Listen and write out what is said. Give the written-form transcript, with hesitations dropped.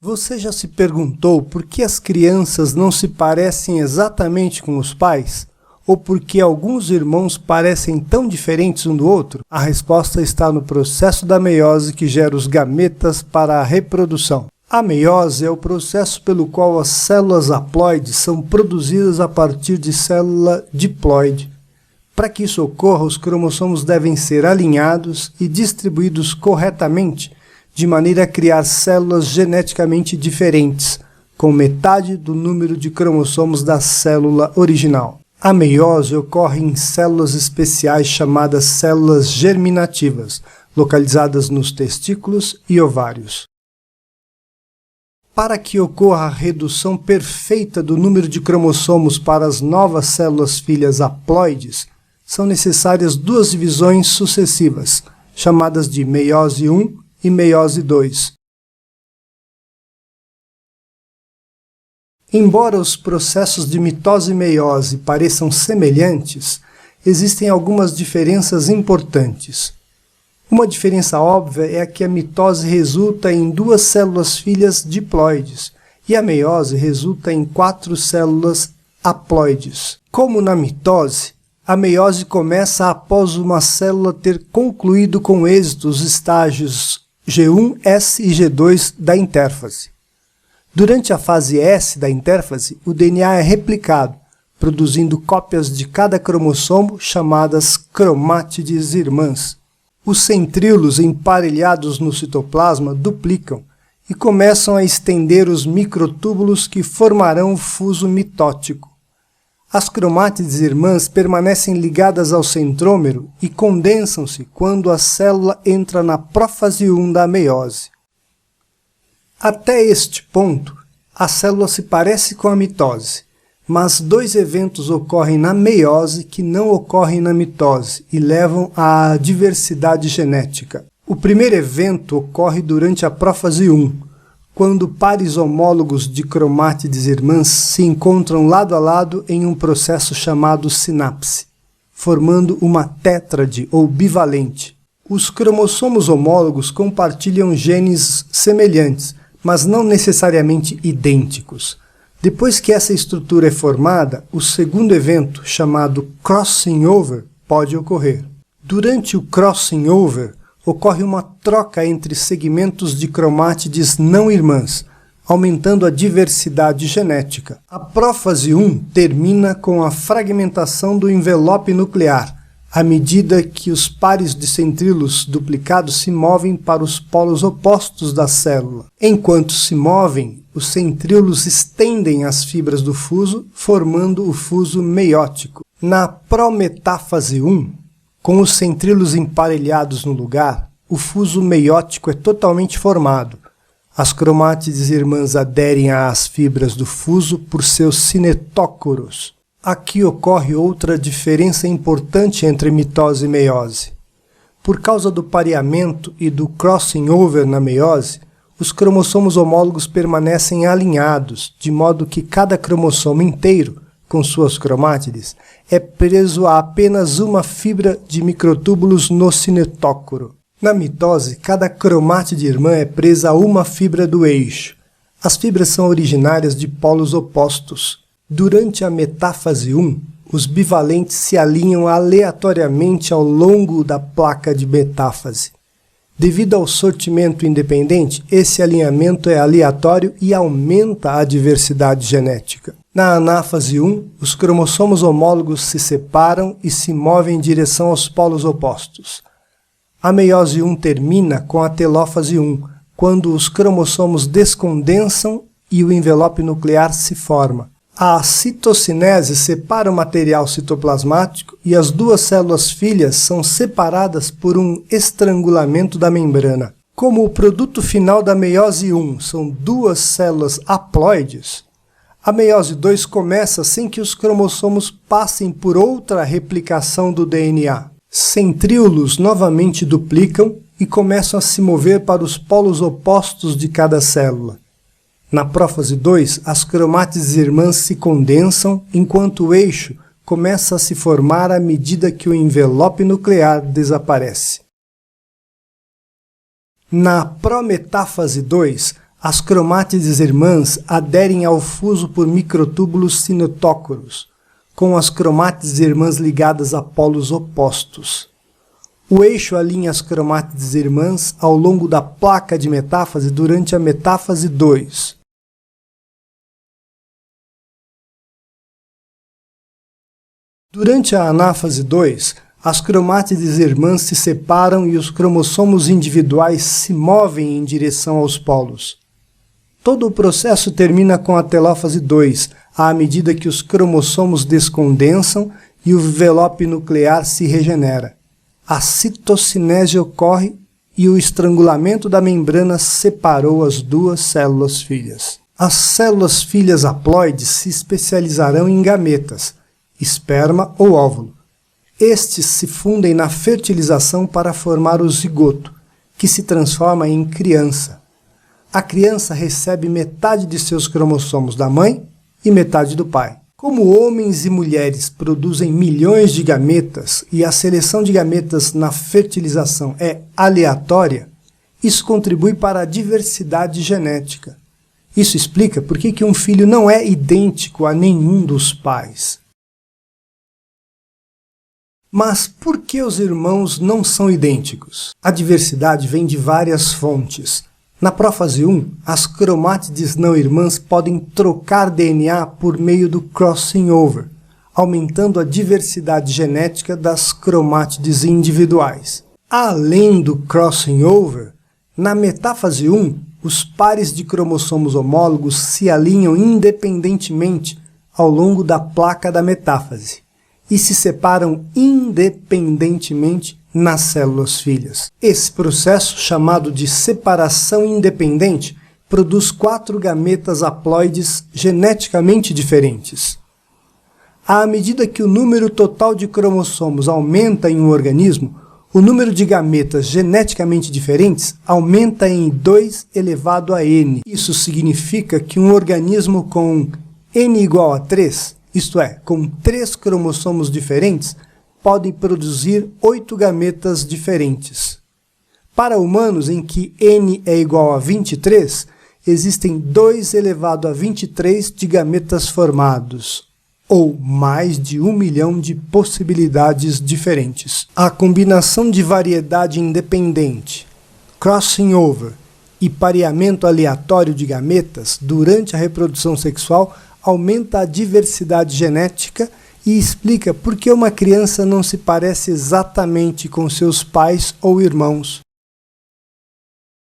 Você já se perguntou por que as crianças não se parecem exatamente com os pais? Ou por que alguns irmãos parecem tão diferentes um do outro? A resposta está no processo da meiose que gera os gametas para a reprodução. A meiose é o processo pelo qual as células haploides são produzidas a partir de célula diploide. Para que isso ocorra, os cromossomos devem ser alinhados e distribuídos corretamente, de maneira a criar células geneticamente diferentes, com metade do número de cromossomos da célula original. A meiose ocorre em células especiais chamadas células germinativas, localizadas nos testículos e ovários. Para que ocorra a redução perfeita do número de cromossomos para as novas células filhas haploides, são necessárias duas divisões sucessivas, chamadas de meiose 1 e meiose 2. Embora os processos de mitose e meiose pareçam semelhantes, existem algumas diferenças importantes. Uma diferença óbvia é que a mitose resulta em 2 células filhas diploides e a meiose resulta em 4 células haploides. Como na mitose, a meiose começa após uma célula ter concluído com êxito os estágios G1, S e G2 da intérfase. Durante a fase S da intérfase, o DNA é replicado, produzindo cópias de cada cromossomo chamadas cromátides irmãs. Os centríolos emparelhados no citoplasma duplicam e começam a estender os microtúbulos que formarão o fuso mitótico. As cromátides irmãs permanecem ligadas ao centrômero e condensam-se quando a célula entra na prófase 1 da meiose. Até este ponto, a célula se parece com a mitose, mas 2 eventos ocorrem na meiose que não ocorrem na mitose e levam à diversidade genética. O primeiro evento ocorre durante a prófase 1, quando pares homólogos de cromátides irmãs se encontram lado a lado em um processo chamado sinapse, formando uma tétrade ou bivalente. Os cromossomos homólogos compartilham genes semelhantes, mas não necessariamente idênticos. Depois que essa estrutura é formada, o segundo evento, chamado crossing over, pode ocorrer. Durante o crossing over, ocorre uma troca entre segmentos de cromátides não irmãs, aumentando a diversidade genética. A prófase 1 termina com a fragmentação do envelope nuclear, à medida que os pares de centríolos duplicados se movem para os polos opostos da célula. Enquanto se movem, os centríolos estendem as fibras do fuso, formando o fuso meiótico. Na prometáfase 1, com os centríolos emparelhados no lugar, o fuso meiótico é totalmente formado. As cromátides irmãs aderem às fibras do fuso por seus cinetócoros. Aqui ocorre outra diferença importante entre mitose e meiose. Por causa do pareamento e do crossing over na meiose, os cromossomos homólogos permanecem alinhados, de modo que cada cromossomo inteiro, com suas cromátides, é preso a apenas uma fibra de microtúbulos no cinetócoro. Na mitose, cada cromátide irmã é presa a uma fibra do eixo. As fibras são originárias de polos opostos. Durante a metáfase 1, os bivalentes se alinham aleatoriamente ao longo da placa de metáfase. Devido ao sortimento independente, esse alinhamento é aleatório e aumenta a diversidade genética. Na anáfase 1, os cromossomos homólogos se separam e se movem em direção aos polos opostos. A meiose 1 termina com a telófase 1, quando os cromossomos descondensam e o envelope nuclear se forma. A citocinese separa o material citoplasmático e as 2 células filhas são separadas por um estrangulamento da membrana. Como o produto final da meiose 1 são 2 células haploides, a meiose 2 começa sem que os cromossomos passem por outra replicação do DNA. Centríolos novamente duplicam e começam a se mover para os polos opostos de cada célula. Na prófase 2, as cromátides irmãs se condensam, enquanto o eixo começa a se formar à medida que o envelope nuclear desaparece. Na prometáfase 2, as cromátides irmãs aderem ao fuso por microtúbulos cinetócoros, com as cromátides irmãs ligadas a polos opostos. O eixo alinha as cromátides irmãs ao longo da placa de metáfase durante a metáfase 2. Durante a anáfase 2, as cromátides irmãs se separam e os cromossomos individuais se movem em direção aos polos. Todo o processo termina com a telófase 2, à medida que os cromossomos descondensam e o envelope nuclear se regenera. A citocinese ocorre e o estrangulamento da membrana separou as duas células filhas. As células filhas haploides se especializarão em gametas, esperma ou óvulo. Estes se fundem na fertilização para formar o zigoto, que se transforma em criança. A criança recebe metade de seus cromossomos da mãe e metade do pai. Como homens e mulheres produzem milhões de gametas e a seleção de gametas na fertilização é aleatória, isso contribui para a diversidade genética. Isso explica por que um filho não é idêntico a nenhum dos pais. Mas por que os irmãos não são idênticos? A diversidade vem de várias fontes. Na prófase 1, as cromátides não irmãs podem trocar DNA por meio do crossing over, aumentando a diversidade genética das cromátides individuais. Além do crossing over, na metáfase 1, os pares de cromossomos homólogos se alinham independentemente ao longo da placa da metáfase e se separam independentemente nas células filhas. Esse processo, chamado de separação independente, produz 4 gametas haploides geneticamente diferentes. À medida que o número total de cromossomos aumenta em um organismo, o número de gametas geneticamente diferentes aumenta em 2 elevado a n. Isso significa que um organismo com n igual a 3, isto é, com 3 cromossomos diferentes, podem produzir 8 gametas diferentes. Para humanos em que n é igual a 23, existem 2 elevado a 23 de gametas formados, ou mais de 1 milhão de possibilidades diferentes. A combinação de variedade independente, crossing over e pareamento aleatório de gametas durante a reprodução sexual aumenta a diversidade genética e explica por que uma criança não se parece exatamente com seus pais ou irmãos.